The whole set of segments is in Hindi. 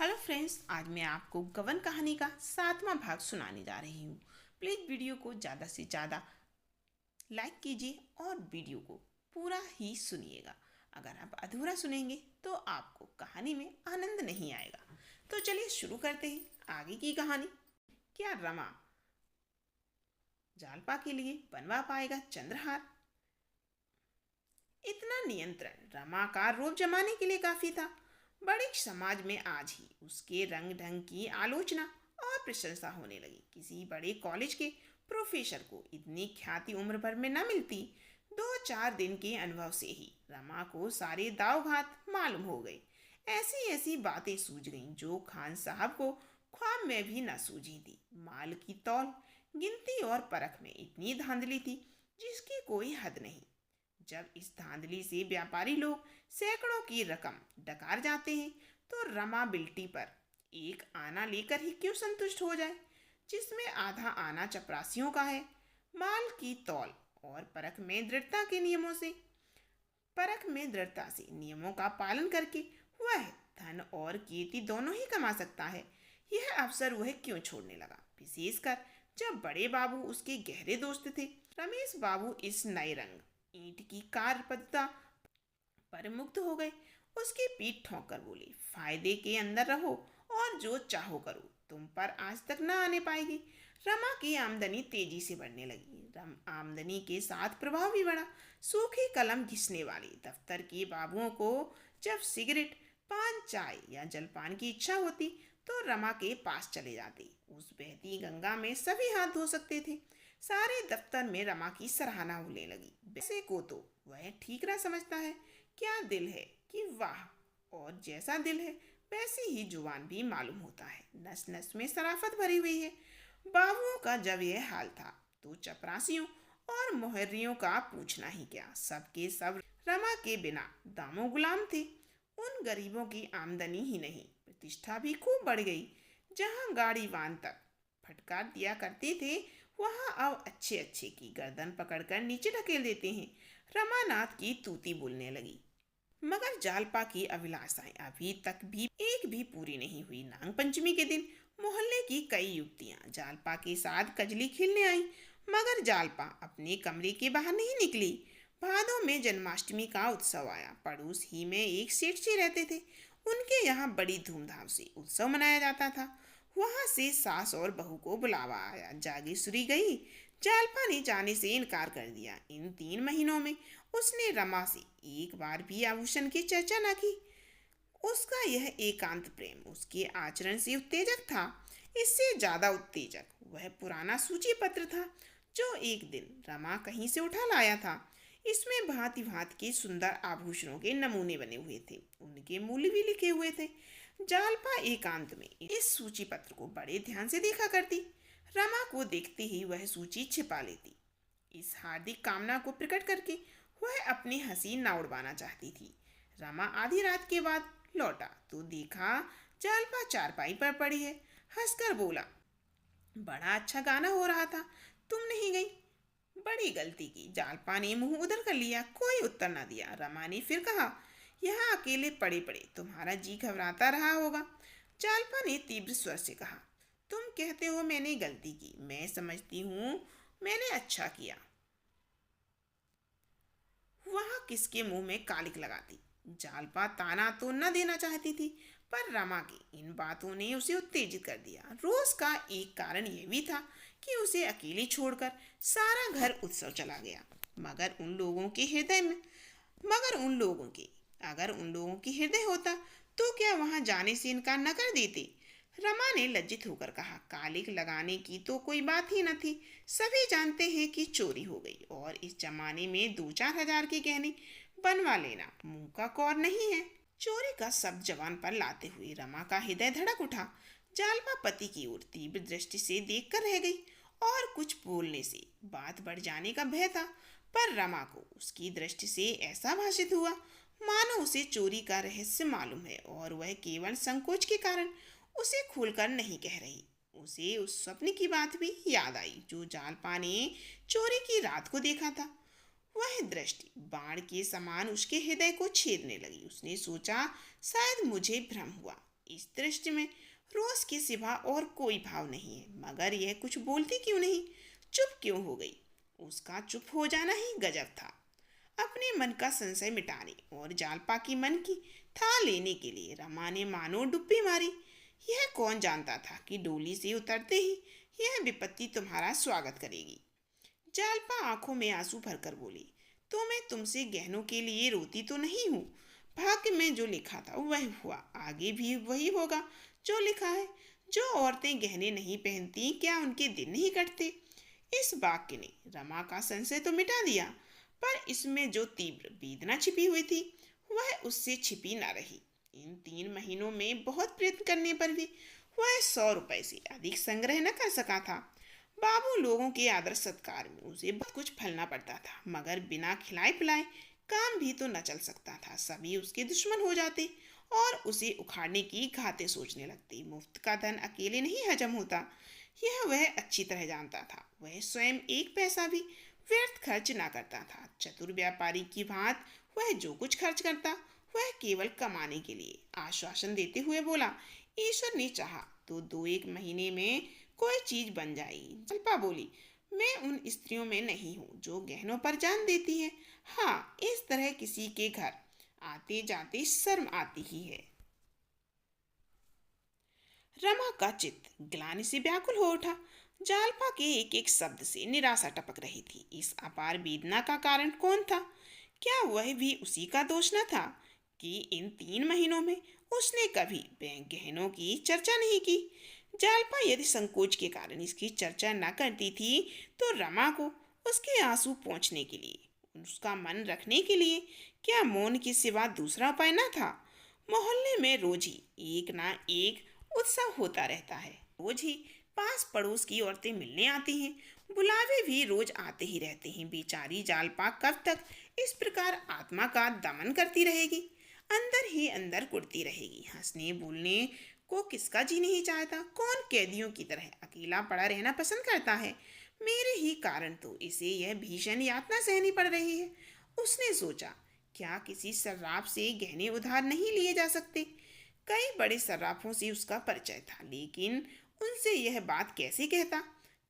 हेलो फ्रेंड्स, आज मैं आपको गबन कहानी का 7वां भाग सुनाने जा रही हूँ। प्लीज़ वीडियो को ज़्यादा से ज़्यादा लाइक कीजिए और वीडियो को पूरा ही सुनिएगा। अगर आप अधूरा सुनेंगे तो आपको कहानी में आनंद नहीं आएगा। तो चलिए शुरू करते हैं आगे की कहानी। क्या रमा जालपा के लिए बनवा पाएगा चंद्रहार? इतना नियंत्रण रमा का रूप जमाने के लिए काफी था। बड़े समाज में आज ही उसके रंग ढंग की आलोचना और प्रशंसा होने लगी। किसी बड़े कॉलेज के प्रोफेसर को इतनी ख्याति उम्र भर में न मिलती। 2-4 दिन के अनुभव से ही रमा को सारे दाव घात मालूम हो गए। ऐसी ऐसी बातें सूझ गईं जो खान साहब को ख्वाब में भी न सूझी थी। माल की तौल, गिनती और परख में इतनी धांधली थी जिसकी कोई हद नहीं। जब इस धांधली से व्यापारी लोग सैकड़ों की रकम डकार जाते हैं तो रमा बिल्टी पर एक आना लेकर ही क्यों संतुष्ट हो जाए, जिसमें आधा आना चपरासियों का है। माल की तौल और परख में दृढ़ता से नियमों का पालन करके वह धन और कीर्ति दोनों ही कमा सकता है। यह अवसर वह क्यों छोड़ने लगा, विशेषकर जब बड़े बाबू उसके गहरे दोस्त थे। रमेश बाबू इस नए रंग ईंट की कार्यपद्धता पर मुग्ध हो गए। उसकी पीठ ठोंकर बोले, फायदे के अंदर रहो और जो चाहो करो, तुम पर आज तक न आने पाएगी। रमा की आमदनी तेजी से बढ़ने लगी। आमदनी के साथ प्रभाव भी बढ़ा। सूखी कलम घिसने वाले दफ्तर के बाबुओं को जब सिगरेट, पान, चाय या जलपान की इच्छा होती तो रमा के पास चले जाते। उस बहती गंगा में सभी हाथ धो सकते थे। सारे दफ्तर में रमा की सराहना होने लगी। वैसे को तो वह ठीक ना समझता है। क्या दिल है कि वाह, और जैसा दिल है वैसी ही जुबान भी मालूम होता है। नस नस में शराफत भरी हुई है। बाबुओं का जब यह हाल था तो चपरासियों और मोहर्रियों का पूछना ही क्या। सबके सब रमा के बिना दामों गुलाम थे। उन गरीबों की आमदनी ही नहीं, प्रतिष्ठा भी खूब बढ़ गई। जहाँ गाड़ी वान तक फटकार दिया करते थे, वहाँ अब अच्छे अच्छे की गर्दन पकड़कर नीचे ढकेल देते हैं। रमानाथ की तूती बोलने लगी। मगर जालपा की अभिलाषाएं अभी तक भी एक भी पूरी नहीं हुई। नाग पंचमी के दिन मोहल्ले की कई युवतियां जालपा के साथ कजली खेलने आई, मगर जालपा अपने कमरे के बाहर नहीं निकली। भादों में जन्माष्टमी का उत्सव आया। पड़ोस ही में एक सेठ जी रहते थे। उनके यहाँ बड़ी धूमधाम से उत्सव मनाया जाता था। वहां से सास और बहू को बुलावा आया। जागीसुरी गई। जालपा ने जाने से इनकार कर दिया। इन 3 महीनों में उसने रमा से एक बार भी आभूषण की चर्चा न की। उसका यह एकांत प्रेम उसके आचरण से उत्तेजक था। इससे ज्यादा उत्तेजक वह पुराना सूची पत्र था जो एक दिन रमा कहीं से उठा लाया था। इसमें भांति भांति के सुंदर आभूषणों के नमूने बने हुए थे। उनके मूल्य भी लिखे हुए थे। जालपा एकांत में इस सूची पत्र को बड़े ध्यान से देखा करती। रमा को देखते ही वह सूची छिपा लेती। इस हार्दिक कामना को प्रकट करके वह अपनी हंसी न उड़वाना चाहती थी। रमा आधी रात के बाद लौटा तो देखा जालपा चारपाई पर पड़ी है। हंसकर बोला, बड़ा अच्छा गाना हो रहा था, तुम नहीं गई? बड़ी गलती की। जालपा ने मुंह उधर कर लिया, कोई उत्तर न दिया। रमा ने फिर कहा, यहाँ अकेले पड़े पड़े तुम्हारा जी घबराता रहा होगा। जालपा ने तीव्र स्वर से कहा, तुम कहते हो मैंने गलती की, मैं समझती हूँ मैंने अच्छा किया। वह किसके मुंह में कालिक लगाती। जालपा ताना तो न देना चाहती थी, पर रमा की इन बातों ने उसे उत्तेजित कर दिया। रोज का एक कारण यह भी था कि उसे अकेली छोड़कर सारा घर उत्सव चला गया। मगर उन लोगों के हृदय में मगर उन लोगों के अगर उन लोगों की हृदय होता तो क्या वहां जाने से इनकार न कर देते? रमा ने लज्जित होकर कहा, कालिक लगाने की तो कोई बात ही न थी। सभी जानते हैं कि चोरी हो गई, और इस जमाने में 2-4 हजार के गहने बनवा लेना मुंह का कौर नहीं है। चोरी का सब जवान पर लाते हुए रमा का हृदय धड़क उठा। जालपा पति की ओर तीव्र दृष्टि से देख कर रह गई, और कुछ बोलने से बात बढ़ जाने का भय था। पर रमा को उसकी दृष्टि से ऐसा भाषित हुआ मानो उसे चोरी का रहस्य मालूम है, और वह केवल संकोच के कारण उसे खोलकर नहीं कह रही। उसे उस स्वप्न की बात भी याद आई जो जालपा ने चोरी की रात को देखा था। वह दृष्टि बाण के समान उसके हृदय को छेदने लगी। उसने सोचा, शायद मुझे भ्रम हुआ। इस दृश्य में रोज के सिवा और कोई भाव नहीं है, मगर यह कुछ बोलती क्यों नहीं, चुप क्यों हो गई। उसका चुप हो जाना ही गजब था। अपने मन का संशय मिटाने और जालपा की मन की था लेने के लिए रमा ने मानो डुब्बी मारी। यह कौन जानता था कि डोली से उतरते ही यह विपत्ति तुम्हारा स्वागत करेगी। जालपा आंखों में आंसू भरकर बोली, तो मैं तुमसे गहनों के लिए रोती तो नहीं हूँ। भाग्य में जो लिखा था वह हुआ, आगे भी वही होगा जो लिखा है। जो औरतें गहने नहीं पहनती क्या उनके दिन नहीं कटते। इस वाक्य ने रमा का संशय तो मिटा दिया, पर इसमें जो तीव्र वेदना छिपी हुई थी वह उससे छिपी न रही। इन 3 महीनों में बहुत प्रयत्न करने पर भी वह 100 रुपए से अधिक संग्रह न कर सका था। बाबू लोगों के आदर सत्कार में उसे बहुत कुछ फलना पड़ता था, मगर बिना खिलाए पिलाए काम भी तो न चल सकता था। सभी उसके दुश्मन हो जाते और उसे उखाड़ने की घातें सोचने लगते। मुफ्त का धन अकेले नहीं हजम होता, यह वह अच्छी तरह जानता था। वह स्वयं एक पैसा भी व्यर्थ खर्च ना करता था। चतुर व्यापारी की भांत वह जो कुछ खर्च करता वह केवल कमाने के लिए। आश्वासन देते हुए बोला, ईश्वर ने चाहा तो 2-1 महीने में कोई चीज बन जाएगी। जल्पा बोली, मैं उन स्त्रियों में नहीं हूँ जो गहनों पर जान देती है। हाँ, इस तरह किसी के घर आते जाते शर्म आती ही है। रमा का चित्त ग्लानि से व्याकुल हो उठा। जालपा के एक एक शब्द से निराशा टपक रही थी। इस अपार वेदना का कारण कौन था। क्या वह भी उसी का दोष न था कि इन 3 महीनों में उसने कभी बैंक गहनों की चर्चा नहीं की। जालपा यदि संकोच के कारण इसकी चर्चा न करती थी तो रमा को उसके आंसू पोंछने के लिए, उसका मन रखने के लिए क्या मौन के सिवा दूसरा उपाय न था। मोहल्ले में रोज ही एक ना एक उत्सव होता रहता है। रोज ही पास पड़ोस की औरतें मिलने आती हैं, बुलावे भी रोज आते ही रहते हैं। बेचारी जालपा कब तक इस प्रकार आत्मा का दमन करती रहेगी, अंदर ही अंदर कुड़ती रहेगी। हंसने बोलने को किसका जी नहीं चाहता। कौन कैदियों की तरह अकेला पड़ा रहना पसंद करता है। मेरे ही कारण तो इसे यह भीषण यातना सहनी पड़ रही है। उसने सोचा, क्या किसी सर्राफ से गहने उधार नहीं लिए जा सकते। कई बड़े सर्राफों से उसका परिचय था, लेकिन उनसे यह बात कैसे कहता।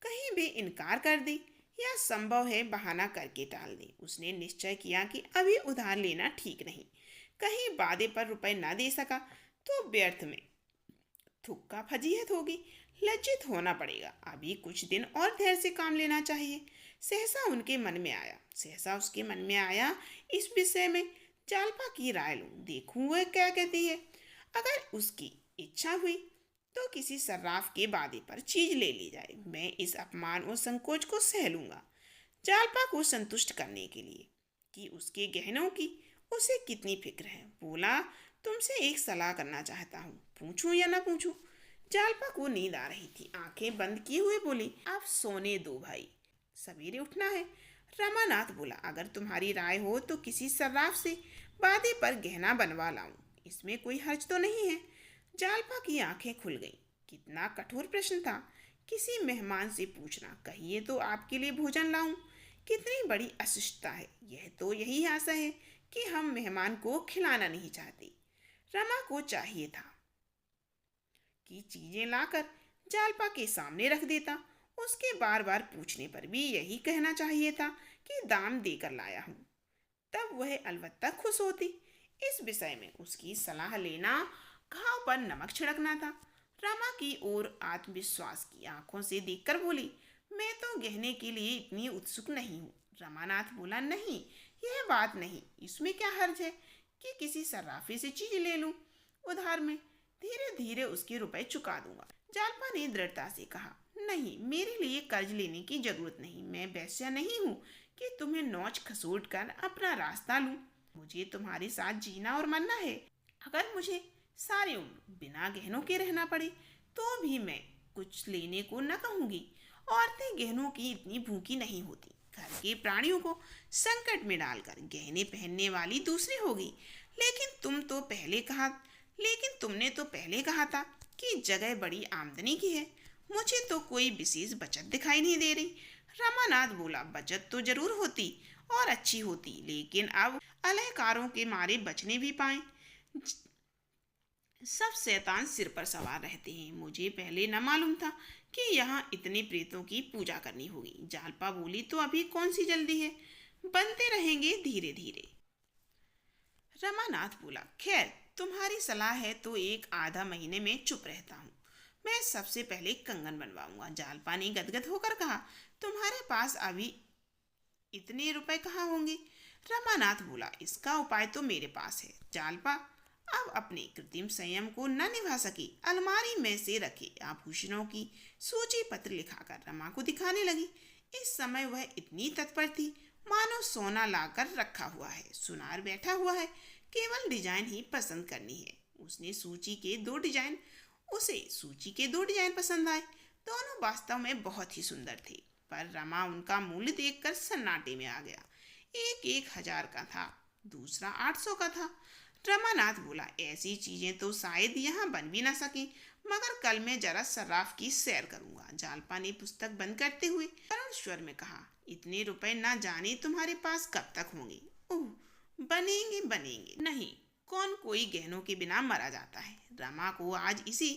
कहीं वे इनकार कर दे या संभव है बहाना करके टाल दे। उसने निश्चय किया कि अभी उधार लेना ठीक नहीं। कहीं वादे पर रुपए ना दे सका तो व्यर्थ में थुक्का फजीहत होगी, लज्जित होना पड़ेगा। अभी कुछ दिन और धैर्य से काम लेना चाहिए। सहसा उसके मन में आया इस विषय में जालपा की राय लूं, देखूं वह क्या कहती है। अगर उसकी इच्छा हुई तो किसी सर्राफ के वादे पर चीज ले ली जाए। मैं इस अपमान और संकोच को सह लूंगा। जालपा को संतुष्ट करने के लिए कि उसके गहनों की उसे कितनी फिक्र है, बोला, तुमसे एक सलाह करना चाहता हूँ, पूछूं या ना पूछूं। जालपा को नींद आ रही थी, आंखें बंद किए हुए बोली, अब सोने दो भाई, सवेरे उठना है। रमानाथ बोला, अगर तुम्हारी राय हो तो किसी सर्राफ से वादे पर गहना बनवा लाऊं, इसमें कोई हर्ज तो नहीं है। जालपा की आंखें खुल गईं। कितना कठोर प्रश्न था। किसी मेहमान से पूछना, कहिए तो आपके लिए भोजन लाऊं। कितनी बड़ी अशिष्टता है। यह तो यही आशा है कि हम मेहमान को खिलाना नहीं चाहते। रमा को चाहिए था कि चीजें लाकर जालपा के सामने रख देता। उसके बार बार पूछने पर भी यही कहना चाहिए था कि दाम देकर लाया हूँ, तब वह अलबत्ता खुश होती। इस विषय में उसकी सलाह लेना घाव पर नमक छिड़कना था। रमा की ओर आत्मविश्वास की आंखों से देखकर बोली, मैं तो गहने के लिए इतनी उत्सुक नहीं हूँ। रमानाथ बोला, नहीं, यह बात नहीं, इसमें क्या हर्ज है कि किसी सर्राफी से चीज ले लूं उधार में, धीरे धीरे उसके रुपए चुका दूंगा। जालपा ने दृढ़ता से कहा, नहीं, मेरे लिए कर्ज लेने की जरूरत नहीं। मैं वैश्या नहीं हूँ कि तुम्हें नोच खसोट कर अपना रास्ता लूं। मुझे तुम्हारे साथ जीना और मरना है। अगर मुझे सारी उम्र बिना गहनों के रहना पड़े तो भी मैं कुछ लेने को न कहूंगी। औरतें गहनों की इतनी भूखी नहीं होती। घर के प्राणियों को संकट में डालकर गहने पहनने वाली दूसरी होगी। लेकिन तुमने तो पहले कहा था कि जगह बड़ी आमदनी की है। मुझे तो कोई विशेष बचत दिखाई नहीं दे रही। रामानाथ बोला, बचत तो जरूर होती और अच्छी होती, लेकिन अब अलहकारों के मारे बचने भी पाए। सब शैतान सिर पर सवार रहते हैं। मुझे पहले न मालूम था कि यहाँ इतने प्रेतों की पूजा करनी होगी। जालपा बोली, तो अभी कौन सी जल्दी है, बनते रहेंगे धीरे धीरे। रमानाथ बोला, खैर तुम्हारी सलाह है तो एक आधा महीने में चुप रहता हूँ। मैं सबसे पहले कंगन बनवाऊंगा। जालपा ने गदगद होकर कहा, तुम्हारे पास अभी इतने रुपए कहाँ होंगे? रमानाथ बोला, इसका उपाय तो मेरे पास है। जालपा अब अपने कृत्रिम संयम को न निभा सकी। अलमारी में से रखे आभूषणों की सूची पत्र लिखाकर रमा को दिखाने लगी। इस समय वह इतनी तत्पर थी मानो सोना लाकर रखा हुआ है, सुनार बैठा हुआ है, केवल डिजाइन ही पसंद करनी है। उसे सूची के दो डिजाइन पसंद आए। दोनों वास्तव में बहुत ही सुंदर थे, पर रमा उनका मूल्य देखकर सन्नाटे में आ गया। एक 1,000 का था, दूसरा 800 का था। रमानाथ बोला, ऐसी चीजें तो शायद यहाँ बन भी ना सके, मगर कल मैं जरा सर्राफ की सैर करूंगा। जालपा ने पुस्तक बंद करते हुए करुण स्वर में कहा, इतने रुपए ना जाने तुम्हारे पास कब तक होंगे। ओह, बनेंगे बनेंगे। नहीं, कौन कोई गहनों के बिना मरा जाता है। रमा को आज इसी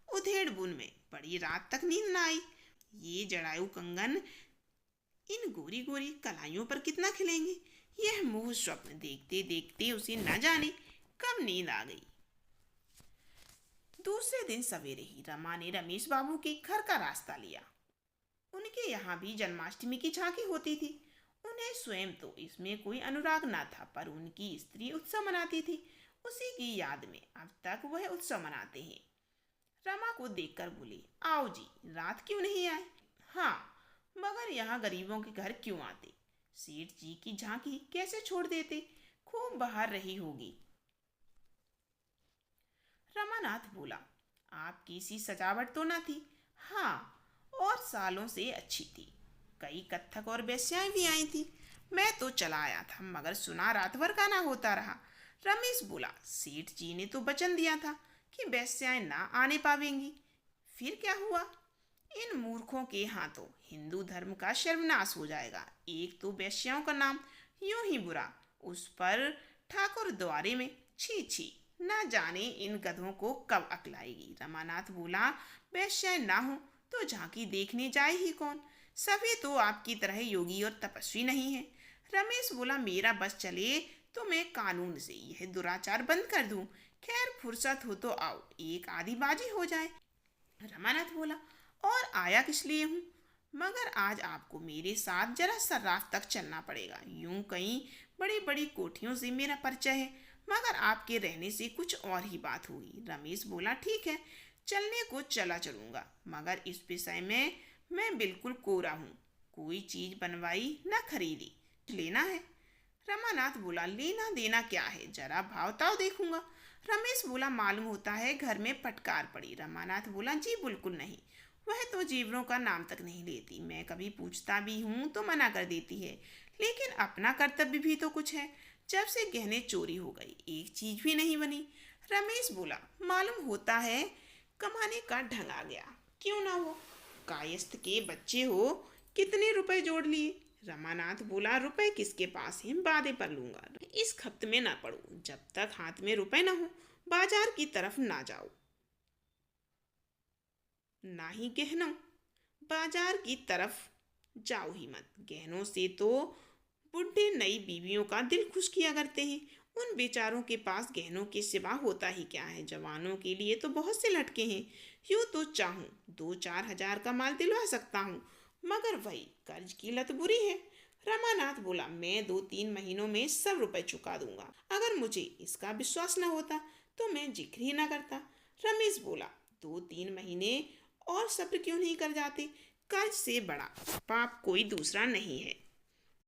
उधेड़ बुन में बड़ी रात तक नींद न आई। ये जड़ायु कंगन इन गोरी गोरी कलाइयों पर कितना खिलेंगे। यह मोह स्वप्न देखते देखते उसे न जाने कब नींद आ गई। दूसरे दिन सवेरे ही रमा ने रमेश बाबू के घर का रास्ता लिया। उनके यहाँ भी जन्माष्टमी की झांकी होती थी। उन्हें स्वयं तो इसमें कोई अनुराग न था, पर उनकी स्त्री उत्सव मनाती थी। उसी की याद में अब तक वह उत्सव मनाते हैं। रमा को देखकर बोले, आओ जी, रात क्यों नहीं आए? हाँ, मगर यहाँ गरीबों के घर क्यों आते? सेठ जी की झांकी कैसे छोड़ देते? खूब बाहर रही होगी। रमानाथ बोला, आपकी सी सजावट तो न थी? हाँ, और सालों से अच्छी थी। कई कत्थक और वेश्याएं भी आई थी। मैं तो चला आया था, मगर सुना रात भर का ना होता रहा। रमेश बोला, सेठ जी ने तो वचन दिया था कि वेश्याएं ना आने पावेंगी। फिर क्या हुआ? इन मूर्खों के हाथों हिंदू धर्म का सर्वनाश हो जाएगा। एक तो वेश्याओं का नाम यूं ही बुरा, उस पर ठाकुर द्वारे में छी छी, न जाने इन गधों को कब अक्ल आएगी। रमानाथ बोला, वेश्याएं ना हो तो झांकी देखने जाए ही कौन? सभी तो आपकी तरह योगी और तपस्वी नहीं है। रमेश बोला, मेरा बस चले तो मैं कानून से यह दुराचार बंद कर दूं। खैर फुर्सत हो तो आओ, एक आधी बाजी हो जाए। रमानाथ बोला, और आया किस लिए हूँ? मगर आज आपको मेरे साथ जरा सर्राफ तक चलना पड़ेगा। यूं कई बड़ी बड़ी कोठियों से मेरा परिचय है, मगर आपके रहने से कुछ और ही बात होगी। रमेश बोला, ठीक है, चलने को चलूंगा, मगर इस विषय में मैं बिल्कुल कोरा हूँ। कोई चीज बनवाई न खरीदी, लेना है। रमानाथ बोला, लेना देना क्या है, जरा भाव ताव देखूंगा। रमेश बोला, मालूम होता है घर में फटकार पड़ी। रमानाथ बोला, जी बिल्कुल नहीं, वह तो जीवरों का नाम तक नहीं लेती। मैं कभी पूछता भी हूँ तो मना कर देती है, लेकिन अपना कर्तव्य भी तो कुछ है। जब से गहने चोरी हो गई, एक चीज भी नहीं बनी। रमेश बोला, मालूम होता है कमाने का ढंग आ गया। क्यों ना हो, कायस्थ के बच्चे हो, कितने रुपए जोड़ लिए? रमानाथ बोला, रुपए किसके पास हैं, बादे पर लूंगा। इस खप्त में ना पड़ो, जब तक हाथ में रुपए ना हो बाजार की तरफ ना जाओ। ना ही गहनों, बाजार की तरफ जाओ ही मत। गहनों से तो बुढ़े नई बीवियों का दिल खुश किया करते हैं। उन बेचारों के पास गहनों के सिवा होता ही क्या है। जवानों के लिए तो बहुत से लटके हैं। यूँ तो चाहूँ 2-4 हजार का माल दिलवा सकता हूँ, मगर वही कर्ज की लत बुरी है। रमानाथ बोला, मैं 2-3 महीनों में सब रुपए चुका दूंगा। अगर मुझे इसका विश्वास न होता तो मैं जिक्र ही न करता। रमेश बोला, 2-3 महीने और सब्र क्यों नहीं कर जाते? कर्ज से बड़ा पाप कोई दूसरा नहीं है।